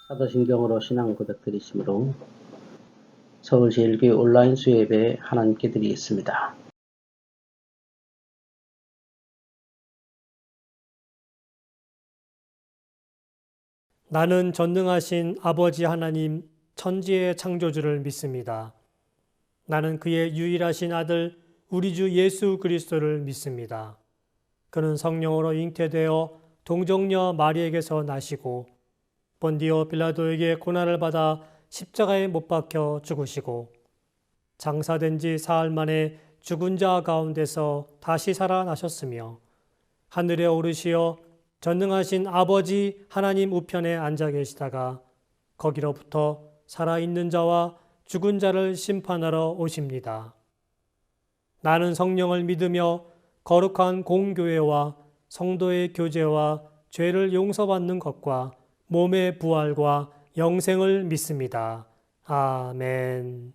사도신경으로 신앙 고백드리심으로 서울제일교회 온라인 수요예배 하나님께 드리겠습니다. 나는 전능하신 아버지 하나님 천지의 창조주를 믿습니다. 나는 그의 유일하신 아들 우리 주 예수 그리스도를 믿습니다. 그는 성령으로 잉태되어 동정녀 마리에게서 나시고 본디오 빌라도에게 고난을 받아 십자가에 못 박혀 죽으시고 장사된 지 사흘 만에 죽은 자 가운데서 다시 살아나셨으며 하늘에 오르시어 전능하신 아버지 하나님 우편에 앉아 계시다가 거기로부터 살아있는 자와 죽은 자를 심판하러 오십니다. 나는 성령을 믿으며 거룩한 공교회와 성도의 교제와 죄를 용서받는 것과 몸의 부활과 영생을 믿습니다. 아멘.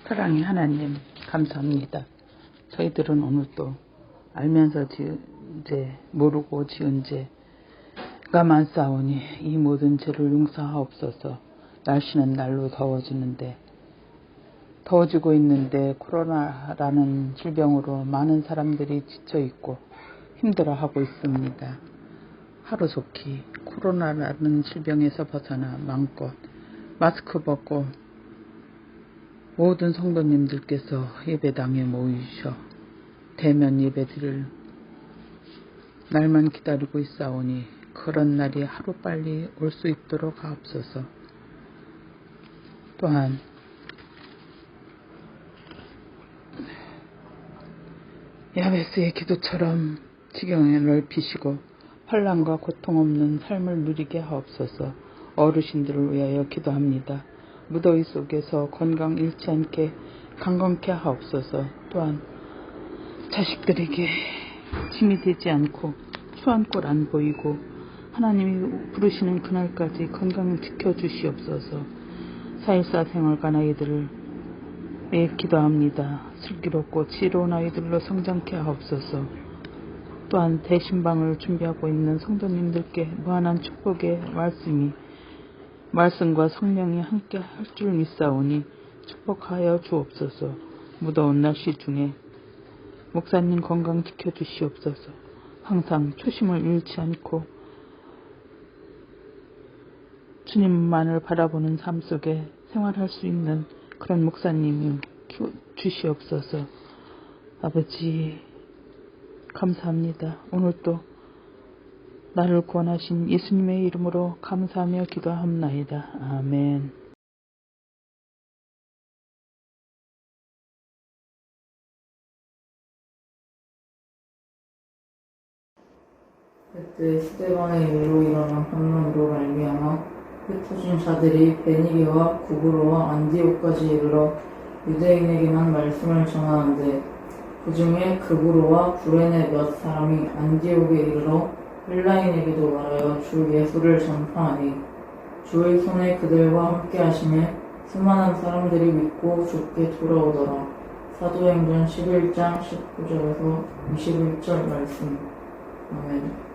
사랑의 하나님, 감사합니다. 저희들은 오늘도 알면서 지은 죄, 모르고 지은 죄가 많사오니 이 모든 죄를 용서하옵소서. 날씨는 날로 더워지고 있는데 코로나라는 질병으로 많은 사람들이 지쳐있고 힘들어하고 있습니다. 하루속히 코로나라는 질병에서 벗어나 마음껏 마스크 벗고 모든 성도님들께서 예배당에 모이셔 대면 예배드릴 날만 기다리고 있사오니 그런 날이 하루빨리 올 수 있도록 하옵소서. 또한 야베스의 기도처럼 지경을 넓히시고 환난과 고통 없는 삶을 누리게 하옵소서. 어르신들을 위하여 기도합니다. 무더위 속에서 건강 잃지 않게 강건케 하옵소서. 또한 자식들에게 짐이 되지 않고 추한 꼴 안 보이고 하나님이 부르시는 그날까지 건강 지켜주시옵소서. 4.14 생활관 아이들을 매일 기도합니다. 슬기롭고 지혜로운 아이들로 성장케 하옵소서. 또한 대신방을 준비하고 있는 성도님들께 무한한 축복의 말씀과 성령이 함께 할 줄 믿사오니 축복하여 주옵소서. 무더운 날씨 중에 목사님 건강 지켜주시옵소서. 항상 초심을 잃지 않고 주님만을 바라보는 삶 속에 생활할 수 있는 그런 목사님이 주시옵소서. 아버지 감사합니다. 오늘 또 나를 구원하신 예수님의 이름으로 감사하며 기도합나이다. 아멘. 그때 스데반의 일로 일어난 환난으로 말미암아 흩어진 자들이 베니게와 구브로와 안디옥까지 이르러 유대인에게만 말씀을 전하는데 그 중에 구브로와 구레네 몇 사람이 안디옥에 이르러 헬라인에게도 말하여 주 예수를 전파하니 주의 손에 그들과 함께 하심에 수많은 사람들이 믿고 주께 돌아오더라. 사도행전 11장 19절에서 21절 말씀. 아멘.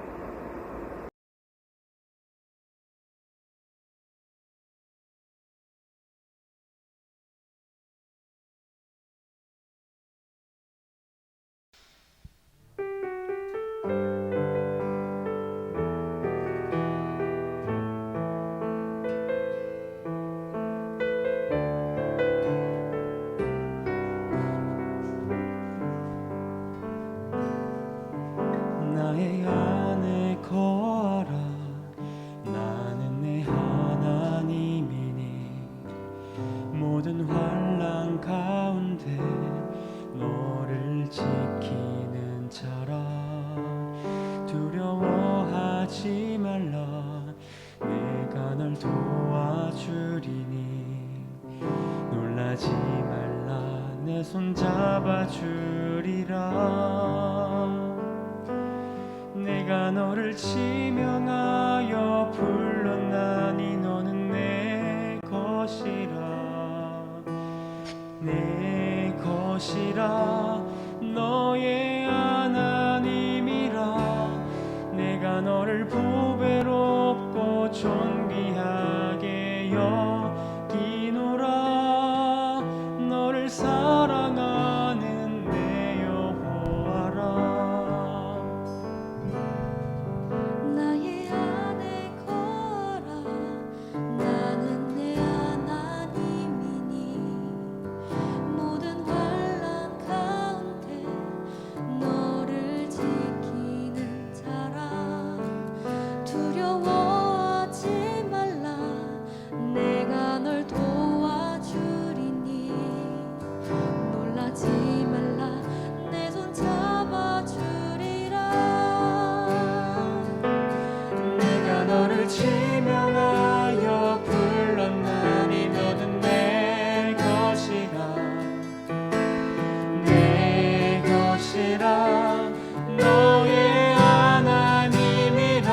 나의 안에 거하라. 나는 내 하나님이니 모든 환난 가운데 너를 지키는 자라. 두려워하지 말라. 내가 널 도와주리니 놀라지 말라. 내 손 잡아주리라. 내가 너를 지명하여 불렀나니 너는 내 것이라. 내 것이라. 너의 하나님이라. 내가 너를 보배롭고 존귀하게 여기노라. 너를 사랑하는 내 여호와라. 나의 안에 거하라. 나는 내 하나님이니 모든 환난 가운데 너를 지키는 자라. 두려워하지 말라. 내가 널 도와주리니 놀라지 말라. 내 손 잡아주리라. 내가 너를 지명하여 불렀나니 너는 내 것이라. 내 것이라. 너의 하나님이라.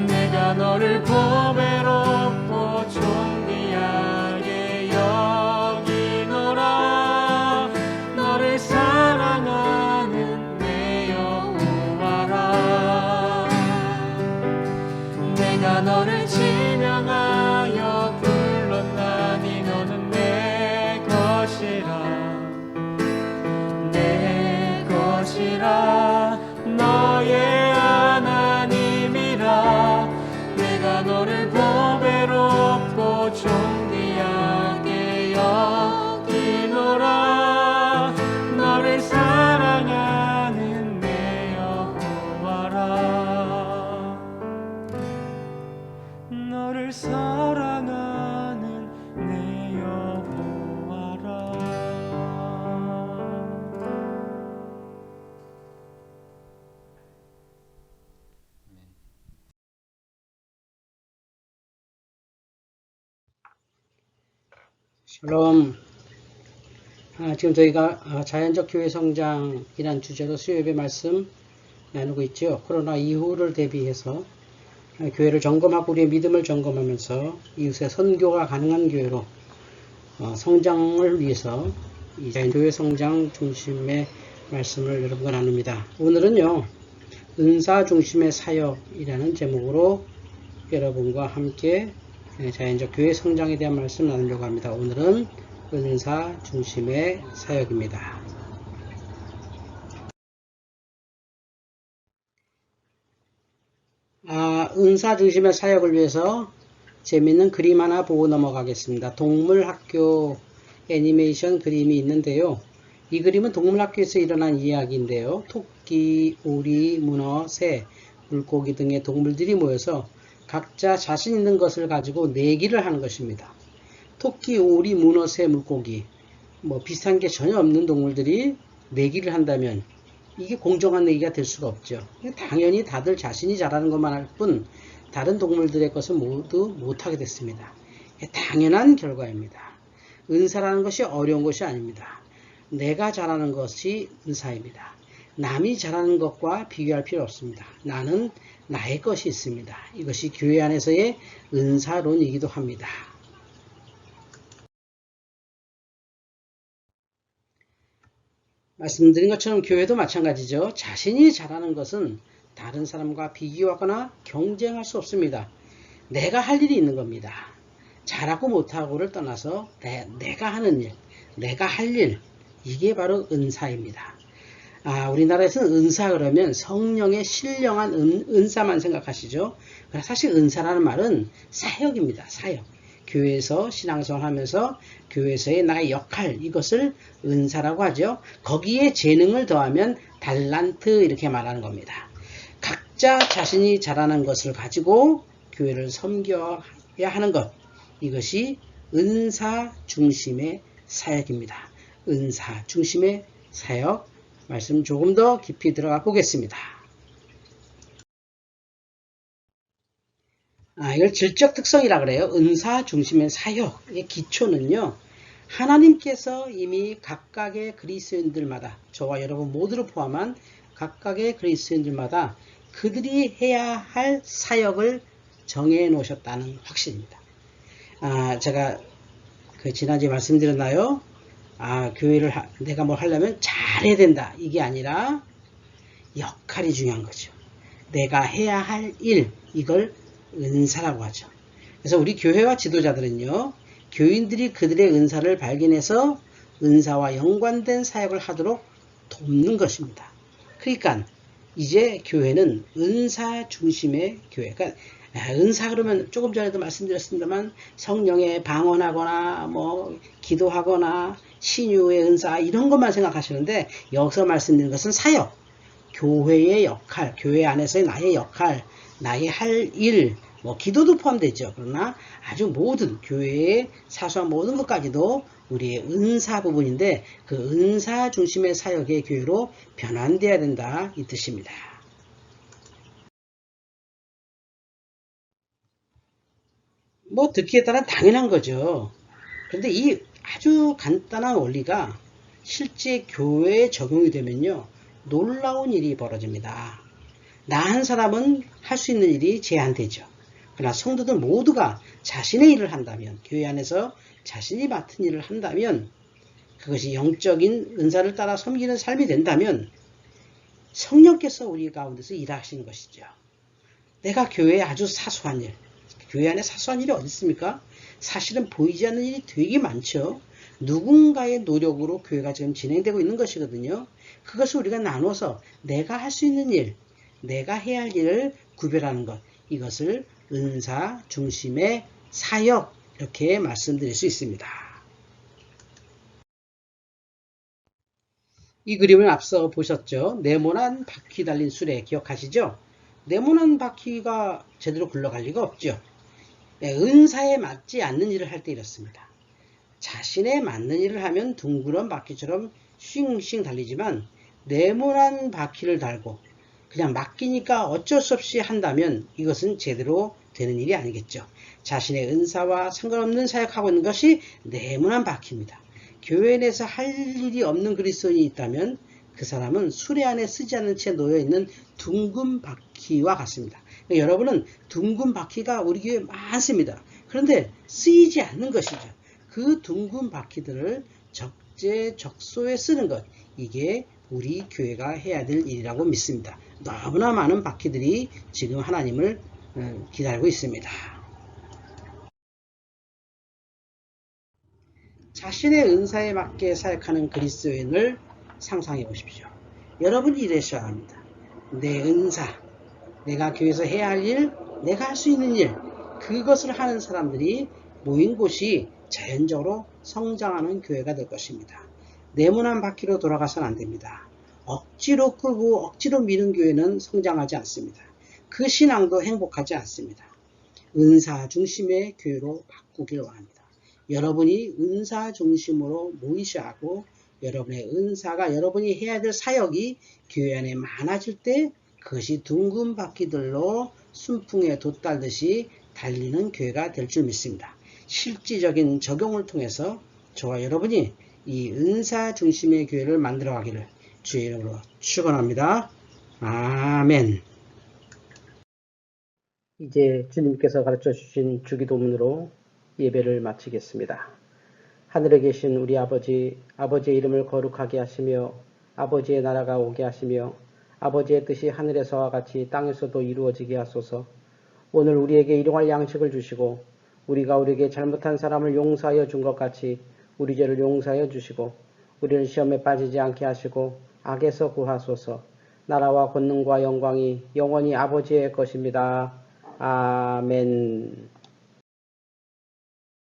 내가 너를 보배롭고 존귀하게 여기노라. 너를 사랑하는 내 여호와라. 내가 너를 지명하여 불렀나니 너는 내 것이라. 내 것이라. 너의 하나님이라. 내가 너를 보배롭고 존귀하게 여기노라. 너를 사랑하는 내 여호와라. 너를 사랑하는 내 여호와라. 샬롬. 지금 저희가 자연적 교회 성장이란 주제로 수요예배 말씀 나누고 있죠. 코로나 이후를 대비해서 교회를 점검하고 우리의 믿음을 점검하면서 이웃의 선교가 가능한 교회로 성장을 위해서 교회 성장 중심의 말씀을 여러분과 나눕니다. 오늘은요, 은사 중심의 사역이라는 제목으로 여러분과 함께 자연적 교회 성장에 대한 말씀 나누려고 합니다. 오늘은 은사 중심의 사역입니다. 은사 중심의 사역을 위해서 재미있는 그림 하나 보고 넘어가겠습니다. 동물학교 애니메이션 그림이 있는데요. 이 그림은 동물학교에서 일어난 이야기인데요. 토끼, 오리, 문어, 새, 물고기 등의 동물들이 모여서 각자 자신 있는 것을 가지고 내기를 하는 것입니다. 토끼, 오리, 문어, 새, 물고기 비슷한 게 전혀 없는 동물들이 내기를 한다면 이게 공정한 내기가 될 수가 없죠. 당연히 다들 자신이 잘하는 것만 할 뿐 다른 동물들의 것은 모두 못하게 됐습니다. 당연한 결과입니다. 은사라는 것이 어려운 것이 아닙니다. 내가 잘하는 것이 은사입니다. 남이 잘하는 것과 비교할 필요 없습니다. 나는 나의 것이 있습니다. 이것이 교회 안에서의 은사론이기도 합니다. 말씀드린 것처럼 교회도 마찬가지죠. 자신이 잘하는 것은 다른 사람과 비교하거나 경쟁할 수 없습니다. 내가 할 일이 있는 겁니다. 잘하고 못하고를 떠나서 내가 하는 일, 내가 할 일, 이게 바로 은사입니다. 우리나라에서는 은사 그러면 성령의 신령한 은사만 생각하시죠. 그러나 사실 은사라는 말은 사역입니다. 사역. 교회에서 신앙생활 하면서 교회에서의 나의 역할, 이것을 은사라고 하죠. 거기에 재능을 더하면 달란트 이렇게 말하는 겁니다. 각자 자신이 잘하는 것을 가지고 교회를 섬겨야 하는 것, 이것이 은사 중심의 사역입니다. 은사 중심의 사역, 말씀 조금 더 깊이 들어가 보겠습니다. 이걸 질적 특성이라 그래요. 은사 중심의 사역의 기초는요, 하나님께서 이미 각각의 그리스도인들마다, 저와 여러분 모두를 포함한 각각의 그리스도인들마다 그들이 해야 할 사역을 정해 놓으셨다는 확신입니다. 제가 지난주에 말씀드렸나요? 교회를 내가 뭘 하려면 잘해야 된다, 이게 아니라 역할이 중요한 거죠. 내가 해야 할 일, 이걸 은사라고 하죠. 그래서 우리 교회와 지도자들은요, 교인들이 그들의 은사를 발견해서 은사와 연관된 사역을 하도록 돕는 것입니다. 그러니까 이제 교회는 은사 중심의 교회. 그러니까 은사 그러면 조금 전에도 말씀드렸습니다만 성령에 방언하거나 기도하거나 신유의 은사 이런 것만 생각하시는데, 여기서 말씀드린 것은 사역, 교회의 역할, 교회 안에서의 나의 역할, 나의 할 일, 기도도 포함되죠. 그러나 아주 모든 교회의 사소한 모든 것까지도 우리의 은사 부분인데, 그 은사 중심의 사역의 교회로 변환되어야 된다, 이 뜻입니다. 듣기에 따라 당연한 거죠. 그런데 이 아주 간단한 원리가 실제 교회에 적용이 되면요, 놀라운 일이 벌어집니다. 나 한 사람은 할 수 있는 일이 제한되죠. 그러나 성도들 모두가 자신의 일을 한다면, 교회 안에서 자신이 맡은 일을 한다면, 그것이 영적인 은사를 따라 섬기는 삶이 된다면 성령께서 우리 가운데서 일하시는 것이죠. 내가 교회에 아주 사소한 일, 교회 안에 사소한 일이 어디 있습니까? 사실은 보이지 않는 일이 되게 많죠. 누군가의 노력으로 교회가 지금 진행되고 있는 것이거든요. 그것을 우리가 나눠서 내가 할 수 있는 일, 내가 해야 할 일을 구별하는 것, 이것을 은사 중심의 사역, 이렇게 말씀드릴 수 있습니다. 이 그림을 앞서 보셨죠? 네모난 바퀴 달린 수레 기억하시죠? 네모난 바퀴가 제대로 굴러갈 리가 없죠. 은사에 맞지 않는 일을 할 때 이렇습니다. 자신에 맞는 일을 하면 둥그런 바퀴처럼 싱싱 달리지만, 네모난 바퀴를 달고 그냥 맡기니까 어쩔 수 없이 한다면 이것은 제대로 되는 일이 아니겠죠. 자신의 은사와 상관없는 사역하고 있는 것이 네모난 바퀴입니다. 교회 내에서 할 일이 없는 그리스도인이 있다면 그 사람은 수레 안에 쓰지 않은 채 놓여있는 둥근 바퀴와 같습니다. 그러니까 여러분은 둥근 바퀴가 우리 교회에 많습니다. 그런데 쓰이지 않는 것이죠. 그 둥근 바퀴들을 적재적소에 쓰는 것, 이게 우리 교회가 해야 될 일이라고 믿습니다. 너무나 많은 바퀴들이 지금 하나님을 기다리고 있습니다. 자신의 은사에 맞게 사역하는 그리스도인을 상상해 보십시오. 여러분이 이러셔야 합니다. 내 은사, 내가 교회에서 해야 할 일, 내가 할 수 있는 일, 그것을 하는 사람들이 모인 곳이 자연적으로 성장하는 교회가 될 것입니다. 네모난 바퀴로 돌아가서는 안 됩니다. 억지로 끌고 억지로 미는 교회는 성장하지 않습니다. 그 신앙도 행복하지 않습니다. 은사 중심의 교회로 바꾸길 원합니다. 여러분이 은사 중심으로 모이셔야 하고, 여러분의 은사가, 여러분이 해야 될 사역이 교회 안에 많아질 때 그것이 둥근 바퀴들로 순풍에 돛달듯이 달리는 교회가 될 줄 믿습니다. 실질적인 적용을 통해서 저와 여러분이 이 은사 중심의 교회를 만들어 가기를 주의 이름으로 축원합니다. 아멘. 이제 주님께서 가르쳐 주신 주기도문으로 예배를 마치겠습니다. 하늘에 계신 우리 아버지, 아버지의 이름을 거룩하게 하시며 아버지의 나라가 오게 하시며 아버지의 뜻이 하늘에서와 같이 땅에서도 이루어지게 하소서. 오늘 우리에게 일용할 양식을 주시고 우리가 우리에게 잘못한 사람을 용서하여 준 것 같이 우리 죄를 용서하여 주시고 우리를 시험에 빠지지 않게 하시고 악에서 구하소서. 나라와 권능과 영광이 영원히 아버지의 것입니다. 아멘.